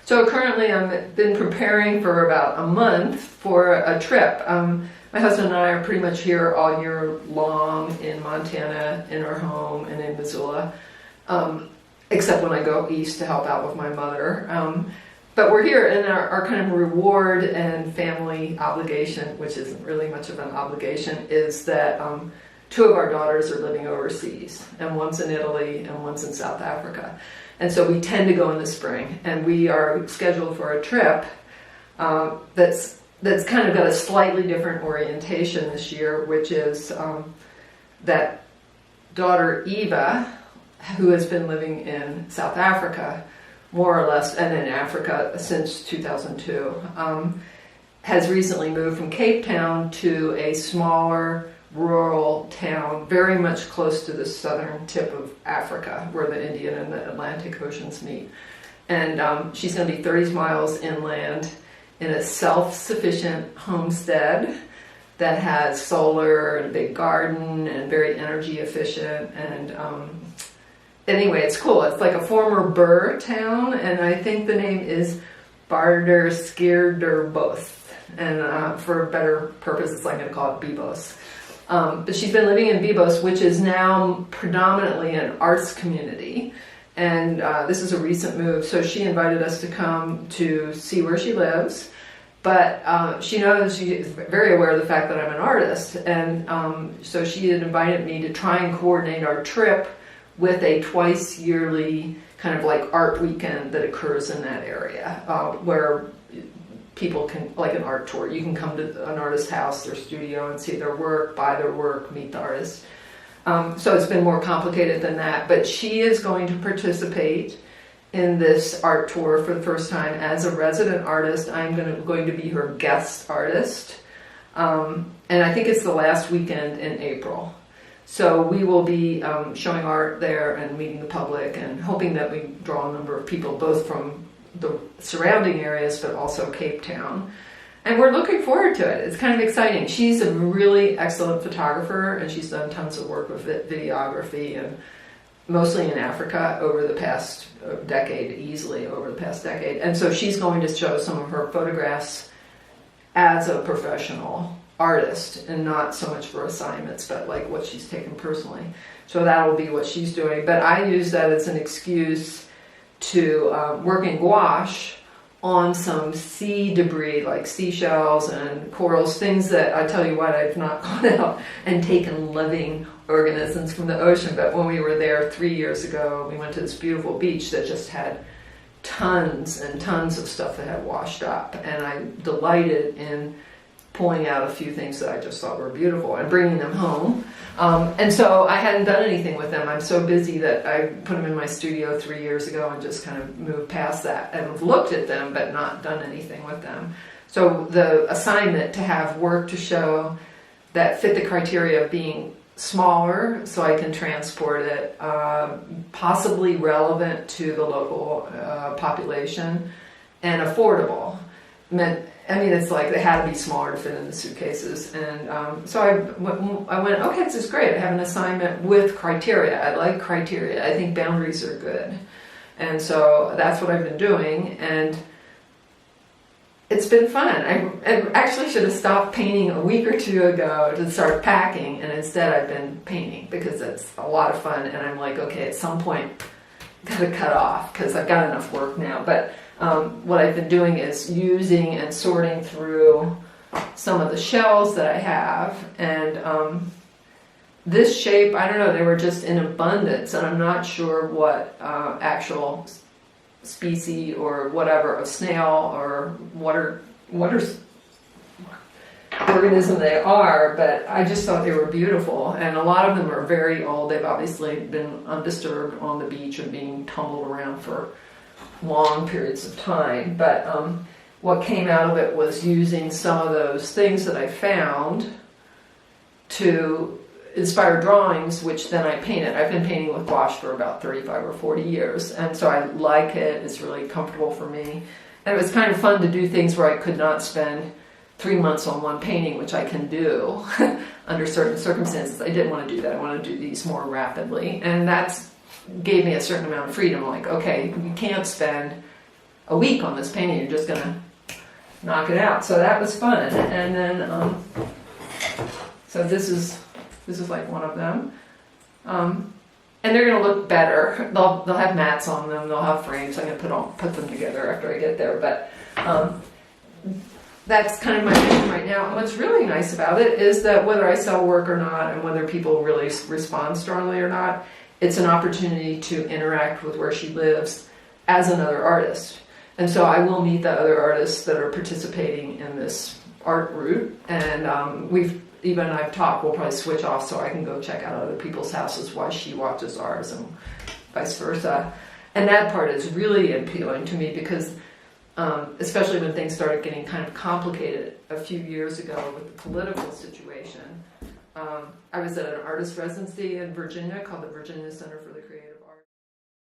So currently I've been preparing for about a month for a trip. My husband and I are pretty much here all year long in Montana, in our home, and in Missoula, except when I go east to help out with my mother. But we're here, and our kind of reward and family obligation, which isn't really much of an obligation, is that 2 of our daughters are living overseas, and one's in Italy and one's in South Africa. And so we tend to go in the spring, and we are scheduled for a trip that's kind of got a slightly different orientation this year, which is that daughter Eva, who has been living in South Africa, more or less, and in Africa since 2002, has recently moved from Cape Town to a smaller rural town very much close to the southern tip of Africa, where the Indian and the Atlantic Oceans meet. And she's going to be 30 miles inland in a self-sufficient homestead that has solar and a big garden and very energy efficient. And anyway, it's cool. It's like a former Burr town, and I think the name is Barder Skierderboth. And for a better purpose, I'm going to call it Bibos. But she's been living in Bibos, which is now predominantly an arts community. And this is a recent move, so she invited us to come to see where she lives. But she knows, she is very aware of the fact that I'm an artist. And so she had invited me to try and coordinate our trip with a twice yearly kind of like art weekend that occurs in that area, where people can, like an art tour, you can come to an artist's house, their studio, and see their work, buy their work, meet the artist. So it's been more complicated than that, but she is going to participate in this art tour for the first time as a resident artist. I'm going to be her guest artist, and I think it's the last weekend in April. So we will be showing art there and meeting the public and hoping that we draw a number of people, both from the surrounding areas, but also Cape Town. And we're looking forward to it. It's kind of exciting. She's a really excellent photographer, and she's done tons of work with videography, and mostly in Africa over the past decade, easily over the past decade. And so she's going to show some of her photographs as a professional artist, and not so much for assignments, but like what she's taken personally. So that'll be what she's doing. But I use that as an excuse to work in gouache on some sea debris, like seashells and corals, things that, I tell you what, I've not gone out and taken living organisms from the ocean. But when we were there 3 years ago, we went to this beautiful beach that just had tons and tons of stuff that had washed up, and I delighted in pulling out a few things that I just thought were beautiful and bringing them home. And so I hadn't done anything with them. I'm so busy that I put them in my studio 3 years ago and just kind of moved past that and have looked at them but not done anything with them. So the assignment to have work to show that fit the criteria of being smaller so I can transport it, possibly relevant to the local population, and affordable. It's like they had to be smaller to fit in the suitcases. And so I went, okay, this is great. I have an assignment with criteria. I like criteria. I think boundaries are good. And so that's what I've been doing. And it's been fun. I actually should have stopped painting a week or two ago to start packing. And instead I've been painting because it's a lot of fun. And I'm like, okay, at some point, got to cut off because I've got enough work now. But what I've been doing is using and sorting through some of the shells that I have, and this shape, I don't know, they were just in abundance, and I'm not sure what actual species or whatever of snail or water organism they are, but I just thought they were beautiful. And a lot of them are very old. They've obviously been undisturbed on the beach and being tumbled around for long periods of time, but what came out of it was using some of those things that I found to inspire drawings, which then I painted. I've been painting with gouache for about 35 or 40 years, and so I like it. It's really comfortable for me, and it was kind of fun to do things where I could not spend 3 months on one painting, which I can do under certain circumstances. I didn't want to do that. I want to do these more rapidly, and that's gave me a certain amount of freedom. Like, okay, you can't spend a week on this painting. You're just gonna knock it out. So that was fun. And then, so this is like one of them. And they're gonna look better. They'll have mats on them. They'll have frames. I'm gonna put them together after I get there. But that's kind of my vision right now. And what's really nice about it is that whether I sell work or not, and whether people really respond strongly or not, it's an opportunity to interact with where she lives as another artist. And so I will meet the other artists that are participating in this art route. And I've talked, we'll probably switch off so I can go check out other people's houses while she watches ours and vice versa. And that part is really appealing to me because especially when things started getting kind of complicated a few years ago with the political situation. I was at an artist residency in Virginia called the Virginia Center for the Creative